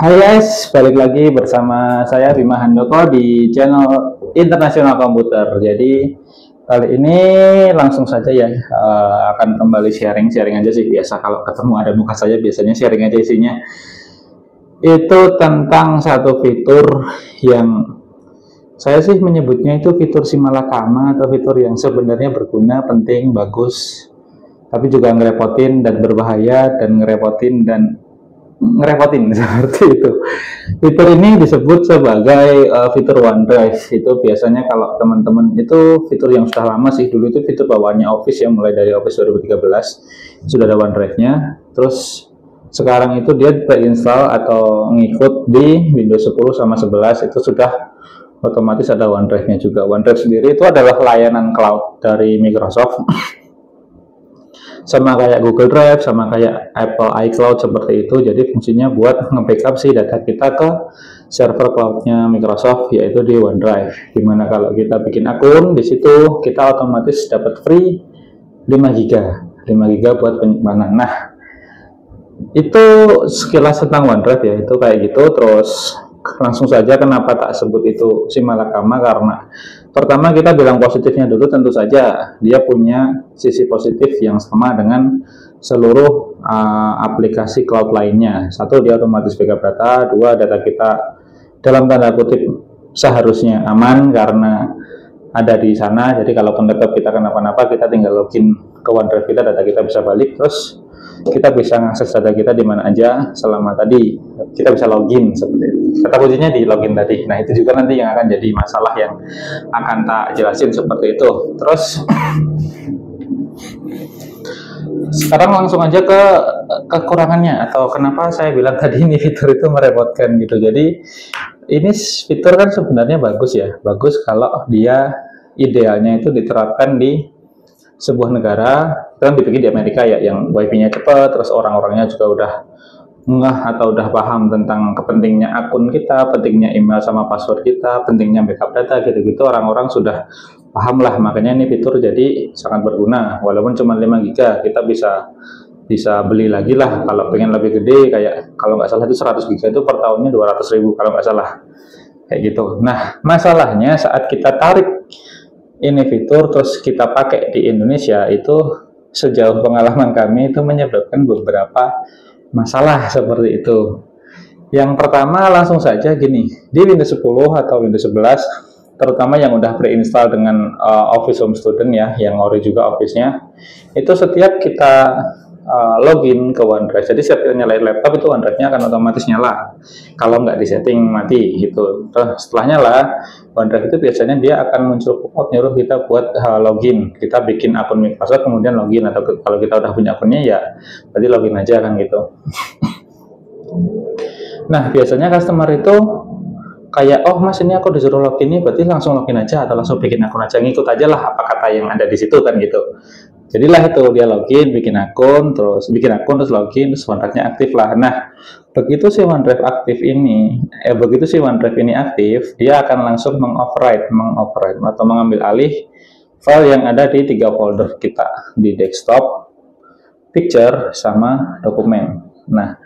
Hai guys, balik lagi bersama saya Bima Handoko di channel Internasional Komputer. Jadi kali ini langsung saja ya, akan kembali sharing aja sih. Biasa kalau ketemu ada muka saya biasanya sharing aja isinya. Itu tentang satu fitur yang saya sih menyebutnya itu fitur simalakama atau fitur yang sebenarnya berguna, penting, bagus, tapi juga ngerepotin dan berbahaya dan ngerepotin seperti itu. Fitur ini disebut sebagai fitur OneDrive. Itu biasanya kalau teman-teman itu fitur yang sudah lama sih, dulu itu fitur bawaannya Office yang mulai dari Office 2013 sudah ada OneDrive-nya. Terus sekarang itu dia pre-install atau ngikut di Windows 10 sama 11 itu sudah otomatis ada OneDrive-nya juga. OneDrive sendiri itu adalah layanan cloud dari Microsoft. Sama kayak Google Drive, sama kayak Apple iCloud seperti itu. Jadi fungsinya buat nge-backup sih data kita ke server cloudnya Microsoft, yaitu di OneDrive. Dimana kalau kita bikin akun di situ kita otomatis dapat free 5 GB buat penyimpanan. Nah, itu sekilas tentang OneDrive ya, itu kayak gitu. Terus langsung saja kenapa tak sebut itu simalakama, karena pertama kita bilang positifnya dulu. Tentu saja dia punya sisi positif yang sama dengan seluruh aplikasi cloud lainnya. Satu, dia otomatis backup data. Dua, data kita dalam tanda kutip seharusnya aman karena ada di sana. Jadi kalaupun laptop kita kenapa-napa, kita tinggal login ke OneDrive kita, data kita bisa balik. Terus kita bisa mengakses data kita di mana aja selama tadi kita bisa login seperti itu. Kata kuncinya di login tadi. Nah, itu juga nanti yang akan jadi masalah yang akan tak jelasin seperti itu. Terus sekarang langsung aja ke kekurangannya atau kenapa saya bilang tadi ini fitur itu merepotkan gitu. Jadi ini fitur kan sebenarnya bagus ya. Bagus kalau dia idealnya itu diterapkan di sebuah negara, kan dibikin di Amerika ya, yang wifi-nya cepat, terus orang-orangnya juga udah ngeh atau udah paham tentang kepentingnya akun kita, pentingnya email sama password kita, pentingnya backup data gitu-gitu, orang-orang sudah paham lah. Makanya ini fitur jadi sangat berguna. Walaupun cuma 5 GB, kita bisa beli lagi lah kalau pengen lebih gede, kayak kalau nggak salah itu 100 GB itu per tahunnya 200.000 kalau nggak salah, kayak gitu. Nah, masalahnya saat kita tarik ini fitur terus kita pakai di Indonesia, itu sejauh pengalaman kami itu menyebabkan beberapa masalah seperti itu. Yang pertama langsung saja gini, di Windows 10 atau Windows 11 terutama yang udah pre-install dengan Office Home Student ya, yang ori juga Office-nya, itu setiap kita login ke OneDrive, jadi setiap kita nyalain laptop itu OneDrive-nya akan otomatis nyala kalau nggak disetting mati gitu. Terus setelah nyala OneDrive itu biasanya dia akan muncul pop-up nyuruh kita buat login. Kita bikin akun Microsoft kemudian login, atau kalau kita udah punya akunnya ya berarti login aja kan gitu. Nah, biasanya customer itu kayak, oh mas ini aku disuruh login ini berarti langsung login aja atau langsung bikin akun aja, ngikut aja lah apa kata yang ada di situ kan gitu. Jadilah itu dia login, bikin akun terus login, terus OneDrive-nya aktif lah. Nah, begitu si OneDrive ini aktif, dia akan langsung mengoverride atau mengambil alih file yang ada di 3 folder kita, di desktop, picture, sama dokumen. Nah,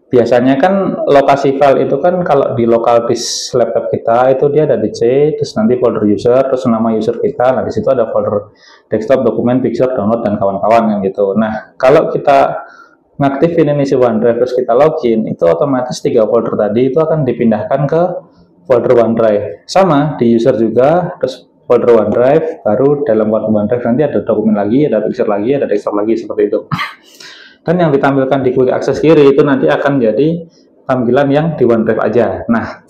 biasanya kan lokasi file itu kan kalau di local disk laptop kita itu dia ada di C, terus nanti folder user, terus nama user kita. Nah, di situ ada folder desktop, dokumen, picture, download, dan kawan-kawan yang gitu. Nah, kalau kita ngaktifin ini si OneDrive terus kita login, itu otomatis 3 folder tadi itu akan dipindahkan ke folder OneDrive. Sama di user juga, terus folder OneDrive, baru dalam folder OneDrive nanti ada dokumen lagi, ada picture lagi, ada desktop lagi, seperti itu. Dan yang ditampilkan di quick access kiri itu nanti akan jadi tampilan yang di OneDrive aja. Nah,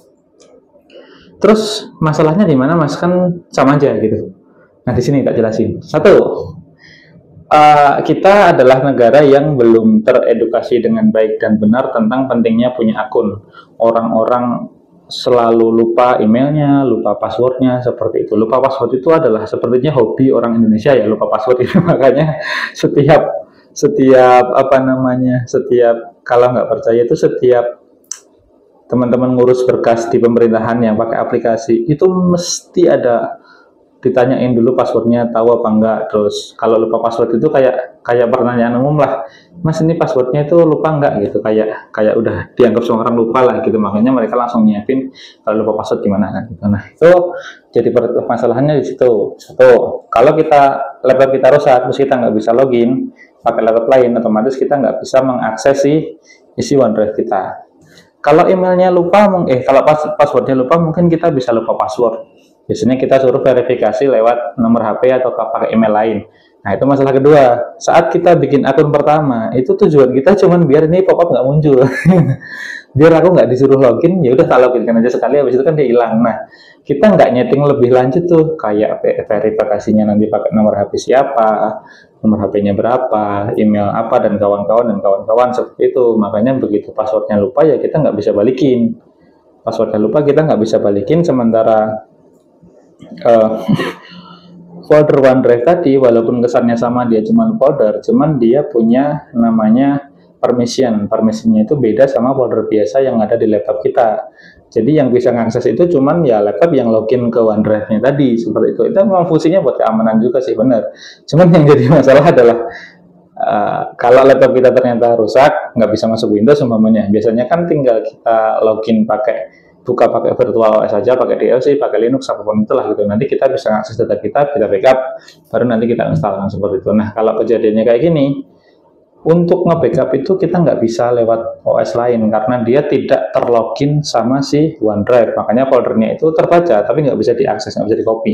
terus masalahnya di mana mas? Kan sama aja gitu. Nah, di sini tak jelasin. Satu, kita adalah negara yang belum teredukasi dengan baik dan benar tentang pentingnya punya akun. Orang-orang selalu lupa emailnya, lupa passwordnya, seperti itu. Lupa password itu adalah sepertinya hobi orang Indonesia ya, lupa password itu. Makanya setiap kalau nggak percaya itu setiap teman-teman ngurus berkas di pemerintahan yang pakai aplikasi itu mesti ada ditanyain dulu passwordnya tahu apa enggak. Terus kalau lupa password itu kayak pertanyaan umum lah, Mas ini passwordnya itu lupa enggak gitu, kayak udah dianggap semua orang lupa lah gitu, makanya mereka langsung nyiapin kalau lupa password gimana kan gitu. Nah itu jadi permasalahannya di situ. Satu, kalau laptop kita rusak terus kita nggak bisa login pakai laptop lain, otomatis kita nggak bisa mengakses isi OneDrive kita. Kalau emailnya lupa, kalau passwordnya lupa, mungkin kita bisa lupa password. Biasanya kita suruh verifikasi lewat nomor HP atau pakai email lain. Nah itu masalah kedua. Saat kita bikin akun pertama, itu tujuan kita cuman biar ini pop-up nggak muncul. Biar aku nggak disuruh login, ya udah tak login kan aja sekali, habis itu kan dia hilang. Nah kita nggak nyeting lebih lanjut tuh, kayak verifikasinya nanti pakai nomor HP siapa, nomor HP-nya berapa, email apa, dan kawan-kawan seperti itu. Makanya begitu passwordnya lupa ya kita nggak bisa balikin. Passwordnya lupa kita nggak bisa balikin, sementara folder OneDrive tadi walaupun kesannya sama, dia cuma folder, cuman dia punya namanya permissionnya itu beda sama folder biasa yang ada di laptop kita. Jadi yang bisa mengakses itu cuman ya laptop yang login ke OneDrive-nya tadi, seperti itu. Itu memang fungsinya buat keamanan juga sih, benar. Cuman yang jadi masalah adalah kalau laptop kita ternyata rusak, nggak bisa masuk Windows umpamanya, biasanya kan tinggal kita login buka pakai virtual OS saja, pakai DLC, pakai Linux, apapun itulah gitu. Nanti kita bisa akses data kita backup, baru nanti kita install seperti itu. Nah, kalau kejadiannya kayak gini, untuk nge-backup itu kita nggak bisa lewat OS lain, karena dia tidak terlogin sama si OneDrive. Makanya foldernya itu terbaca, tapi nggak bisa diakses, nggak bisa di-copy.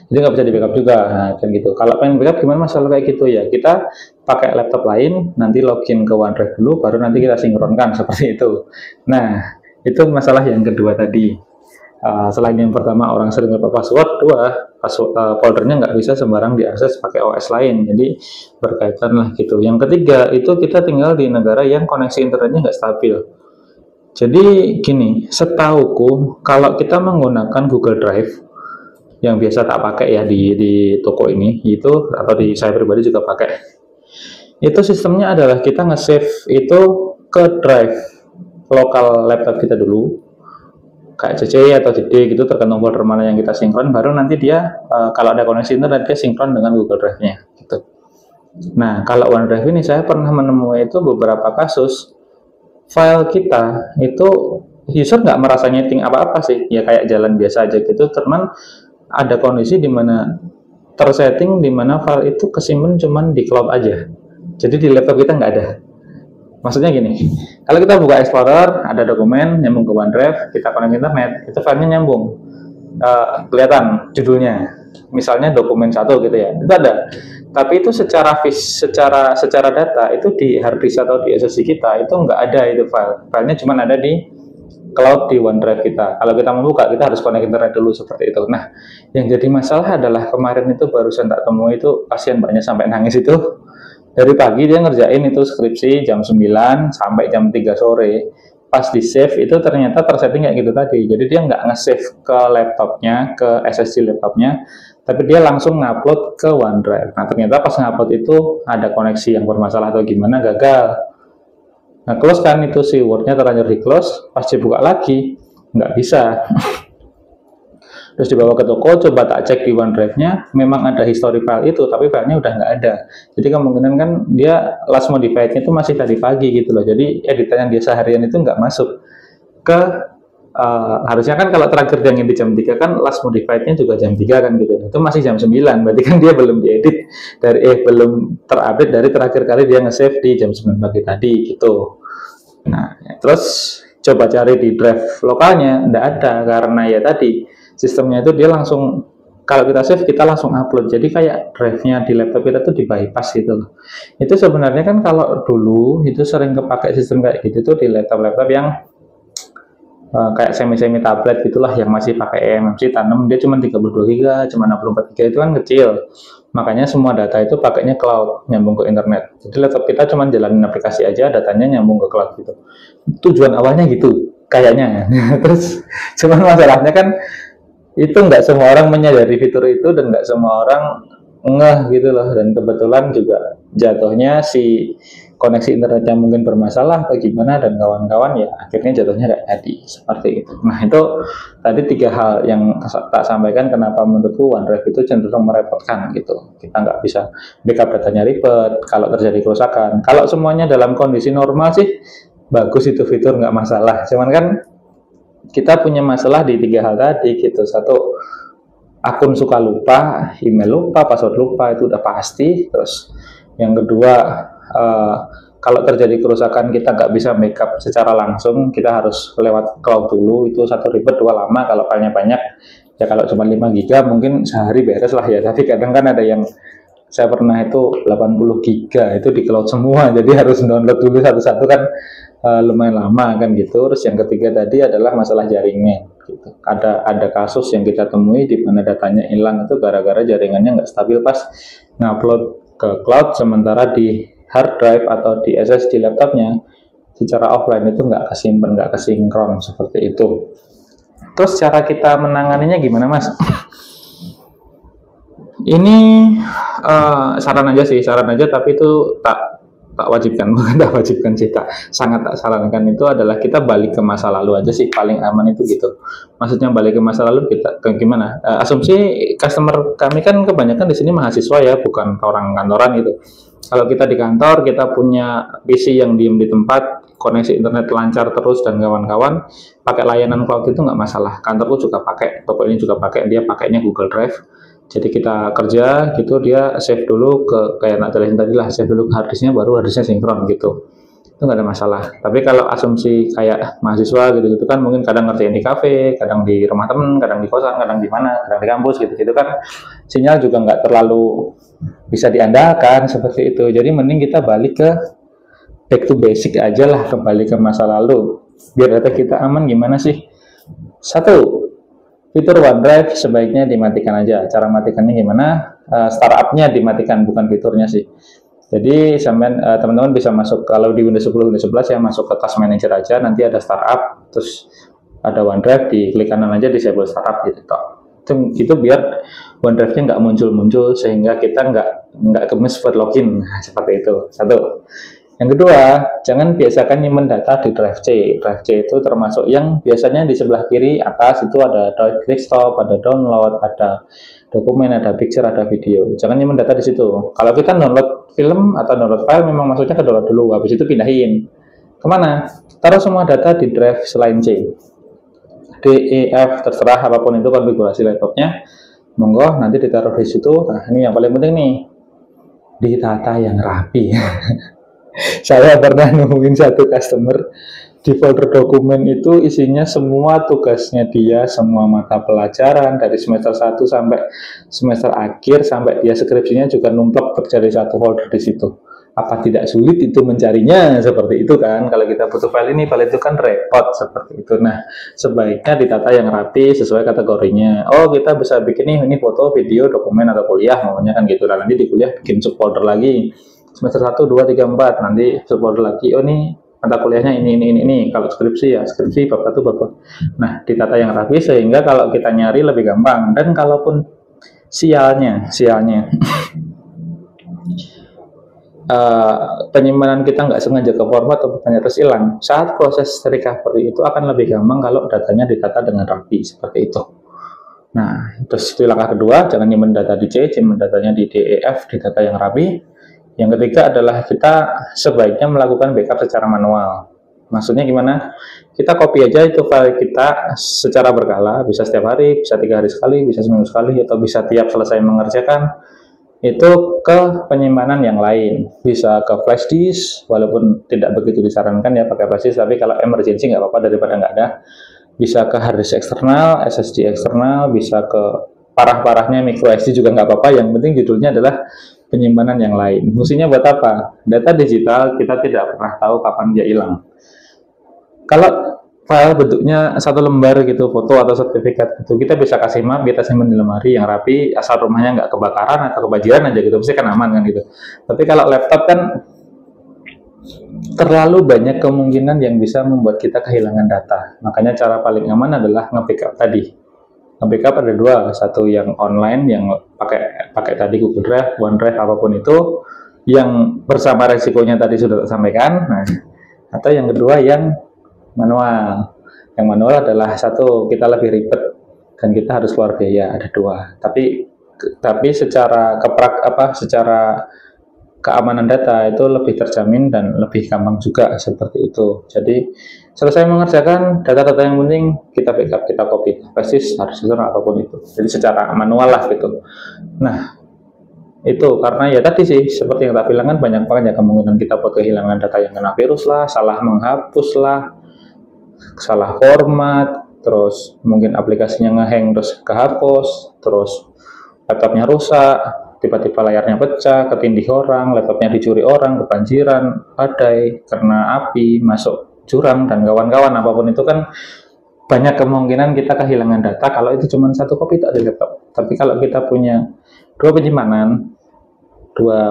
Jadi nggak bisa di-backup juga, nah, kan gitu. Kalau pengen backup gimana masalah kayak gitu ya, kita pakai laptop lain, nanti login ke OneDrive dulu, baru nanti kita sinkronkan seperti itu. Nah, itu masalah yang kedua tadi. Selain yang pertama orang sering lupa password, foldernya nggak bisa sembarang diakses pakai OS lain, jadi berkaitan lah gitu. Yang ketiga, itu kita tinggal di negara yang koneksi internetnya nggak stabil. Jadi gini, setauku kalau kita menggunakan Google Drive, yang biasa tak pakai ya di toko ini itu, atau di saya pribadi juga pakai, itu sistemnya adalah kita nge-save itu ke drive lokal laptop kita dulu, kayak CC atau CD gitu, tergantung folder mana yang kita sinkron, baru nanti dia kalau ada koneksi internet dia sinkron dengan Google Drive-nya gitu. Nah kalau OneDrive ini saya pernah menemui itu beberapa kasus file kita itu user nggak merasa nyeting apa-apa sih, ya kayak jalan biasa aja gitu, teman ada kondisi di mana tersetting di mana file itu kesimpan cuman di cloud aja, jadi di laptop kita nggak ada. Maksudnya gini, kalau kita buka Explorer, ada dokumen nyambung ke OneDrive, kita connect internet, itu filenya nyambung, kelihatan judulnya, misalnya dokumen 1 gitu ya, itu ada. Tapi itu secara data itu di hard disk atau di SSD kita itu nggak ada, itu filenya cuma ada di cloud di OneDrive kita. Kalau kita membuka, kita harus connect internet dulu seperti itu. Nah, yang jadi masalah adalah kemarin itu barusan tak temui itu pasien banyak sampai nangis itu. Dari pagi dia ngerjain itu skripsi jam 9 sampai jam 3 sore. Pas di save itu ternyata tersetting kayak gitu tadi. Jadi dia nggak nge-save ke laptopnya, ke SSD laptopnya, tapi dia langsung ngupload ke OneDrive. Nah, ternyata pas ngupload itu ada koneksi yang bermasalah atau gimana, gagal. Nah, close kan itu si Word-nya terlanjur di close, pas dibuka lagi nggak bisa. Terus dibawa ke toko, coba tak cek di OneDrive-nya, memang ada history file itu, tapi filenya udah nggak ada. Jadi kemungkinan kan dia last modified-nya itu masih tadi pagi gitu loh. Jadi editan yang dia seharian itu nggak masuk ke harusnya kan kalau terakhir dia di jam 3 kan last modified-nya juga jam 3 kan gitu. Itu masih jam 9, berarti kan dia belum diedit belum terupdate dari terakhir kali dia nge-save di jam 9 pagi tadi gitu. Nah, terus coba cari di drive lokalnya, enggak ada, karena ya tadi sistemnya itu dia langsung, kalau kita save kita langsung upload, jadi kayak drive-nya di laptop kita tuh di bypass gitu loh. Itu sebenarnya kan kalau dulu itu sering kepakai sistem kayak gitu tuh di laptop-laptop yang kayak semi-semi tablet gitulah, yang masih pakai eMMC tanam, dia cuma 32 GB, cuma 64 GB, itu kan kecil. Makanya semua data itu pakainya cloud, nyambung ke internet. Jadi laptop kita cuma jalanin aplikasi aja, datanya nyambung ke cloud gitu. Tujuan awalnya gitu kayaknya. Terus cuman masalahnya kan itu nggak semua orang menyadari fitur itu, dan nggak semua orang ngeh gitu loh. Dan kebetulan juga jatuhnya si koneksi internetnya mungkin bermasalah atau gimana dan kawan-kawan, ya akhirnya jatuhnya kayak tadi seperti itu. Nah, itu tadi 3 hal yang tak sampaikan kenapa menurutku OneDrive itu cenderung merepotkan gitu. Kita nggak bisa backup datanya, ribet kalau terjadi kerusakan. Kalau semuanya dalam kondisi normal sih bagus, itu fitur nggak masalah. Cuman kan kita punya masalah di 3 hal tadi gitu. Satu, akun suka lupa, email lupa, password lupa, itu udah pasti. Terus yang kedua, kalau terjadi kerusakan kita nggak bisa backup secara langsung, kita harus lewat cloud dulu, itu satu ribet, dua lama. Kalau filenya banyak ya, kalau cuma 5 giga mungkin sehari beres lah ya, tapi kadang kan ada yang saya pernah itu 80 giga itu di cloud semua, jadi harus download dulu satu-satu kan, lumayan lama kan gitu. Terus yang ketiga tadi adalah masalah jaringan gitu. Ada kasus yang kita temui di mana datanya hilang itu gara-gara jaringannya nggak stabil pas ngupload ke cloud, sementara di hard drive atau di SSD laptopnya secara offline itu nggak kesimpan, nggak kesinkron seperti itu. Terus cara kita menanganinya gimana, Mas? Ini saran aja sih, saran aja, tapi itu tak wajibkan, bukan tak wajibkan sih, sangat tak sarankan. Itu adalah kita balik ke masa lalu aja sih, paling aman itu gitu. Maksudnya balik ke masa lalu kita ke gimana? Asumsi customer kami kan kebanyakan di sini mahasiswa ya, bukan orang kantoran gitu. Kalau kita di kantor, kita punya PC yang diem di tempat, koneksi internet lancar terus dan kawan-kawan, pakai layanan cloud itu nggak masalah. Kantorku juga pakai, toko ini juga pakai, dia pakainya Google Drive. Jadi kita kerja gitu, dia save dulu ke kayak nak jelasin tadi lah, save dulu ke harddisknya, baru harddisknya sinkron gitu. Itu nggak ada masalah. Tapi kalau asumsi kayak mahasiswa gitu kan, mungkin kadang ngerjain di kafe, kadang di rumah temen, kadang di kosan, kadang di mana, kadang di kampus gitu kan, sinyal juga nggak terlalu bisa diandalkan seperti itu. Jadi mending kita balik ke back to basic aja lah, kembali ke masa lalu. Biar data kita aman gimana sih? Satu, fitur OneDrive sebaiknya dimatikan aja. Cara matikannya gimana? Startup-nya dimatikan, bukan fiturnya sih. Jadi teman-teman bisa masuk, kalau di Windows 10, Windows 11 ya, masuk ke Task Manager aja, nanti ada startup, terus ada OneDrive, di klik kanan aja disable startup gitu. Itu biar OneDrive-nya nggak muncul-muncul, sehingga kita nggak kemis buat login. Nah, seperti itu. Satu. Yang kedua, jangan biasakan nyimpen data di drive C. Drive C itu termasuk yang biasanya di sebelah kiri atas itu ada desktop, ada download, ada dokumen, ada picture, ada video. Jangan nyimpen data di situ. Kalau kita download film atau download file, memang maksudnya ke download dulu, habis itu pindahin. Kemana? Taruh semua data di drive selain C. D, E, F, terserah apapun itu konfigurasi laptopnya. Monggo, nanti ditaruh di situ. Nah, ini yang paling penting nih. Ditata yang rapi. Saya pernah nemuin satu customer, di folder dokumen itu isinya semua tugasnya dia, semua mata pelajaran dari semester 1 sampai semester akhir, sampai dia skripsinya juga numplok terjadi satu folder di situ. Apa tidak sulit itu mencarinya? Seperti itu kan. Kalau kita butuh file ini, file itu kan repot seperti itu. Nah, sebaiknya ditata yang rapi sesuai kategorinya. Oh, kita bisa bikin ini foto, video, dokumen, atau kuliah, maunya kan gitu. Nah, nanti di kuliah bikin subfolder lagi. Semester 1, 2, 3, 4, nanti subfolder lagi. Oh, ini mata kuliahnya ini. Kalau skripsi ya skripsi bab 1, bab 2. Nah, ditata yang rapi sehingga kalau kita nyari lebih gampang. Dan kalaupun sialnya penyimpanan kita nggak sengaja ke format atau ternyata hilang, saat proses recovery itu akan lebih gampang kalau datanya ditata dengan rapi seperti itu. Nah, terus itu langkah kedua, jangan nyimpen data di C, nyimpen datanya di DEF, di data yang rapi. Yang ketiga adalah kita sebaiknya melakukan backup secara manual. Maksudnya gimana? Kita copy aja itu file kita secara berkala, bisa setiap hari, bisa 3 hari sekali, bisa seminggu sekali, atau bisa tiap selesai mengerjakan itu ke penyimpanan yang lain. Bisa ke flash disk, walaupun tidak begitu disarankan ya pakai flash disk, tapi kalau emergency nggak apa-apa daripada nggak ada. Bisa ke hard disk eksternal, SSD eksternal, bisa ke parah-parahnya micro SD juga nggak apa-apa. Yang penting judulnya adalah penyimpanan yang lain. Fungsinya buat apa? Data digital kita tidak pernah tahu kapan dia hilang. Kalau file bentuknya satu lembar gitu, foto atau sertifikat gitu, kita bisa kasih map, kita simpan di lemari yang rapi, asal rumahnya nggak kebakaran atau kebanjiran aja gitu, pasti kan aman kan gitu. Tapi kalau laptop kan terlalu banyak kemungkinan yang bisa membuat kita kehilangan data. Makanya cara paling aman adalah nge-backup tadi. Nge-backup ada dua, satu yang online yang pakai tadi Google Drive, OneDrive, apapun itu. yang bersama resikonya tadi sudah saya sampaikan. Nah, atau yang kedua yang manual. Yang manual adalah satu, kita lebih ribet dan kita harus keluar biaya, ada dua. Tapi secara keamanan data itu lebih terjamin dan lebih gampang juga seperti itu. Jadi selesai mengerjakan data-data yang penting kita backup, kita copy, basis harus apapun itu. Jadi secara manual lah gitu. Nah, itu karena ya tadi sih seperti yang tak bilang kan banyak banget ya kemungkinan kita buat kehilangan data yang kena virus lah, salah menghapus lah, salah format, terus mungkin aplikasinya ngehang terus kehapus, terus laptopnya rusak, tiba-tiba layarnya pecah, ketindih orang, laptopnya dicuri orang, kebanjiran, badai, kena api, masuk jurang, dan kawan-kawan. Apapun itu kan banyak kemungkinan kita kehilangan data kalau itu cuma satu copy tak di laptop. Tapi kalau kita punya dua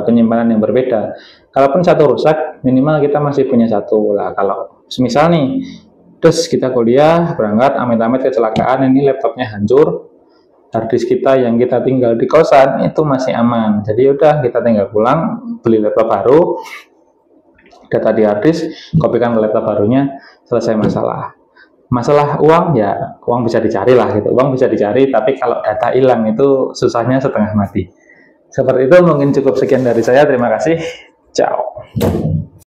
penyimpanan yang berbeda, kalaupun satu rusak, minimal kita masih punya satu lah. Kalau misal nih, terus kita kuliah, berangkat, amit-amit kecelakaan, ini laptopnya hancur, harddisk kita yang kita tinggal di kosan itu masih aman. Jadi udah kita tinggal pulang, beli laptop baru, data di harddisk, kopikan ke laptop barunya, selesai masalah. Masalah uang ya, uang bisa dicari lah gitu. Uang bisa dicari, tapi kalau data hilang itu susahnya setengah mati. Seperti itu, mungkin cukup sekian dari saya. Terima kasih. Ciao.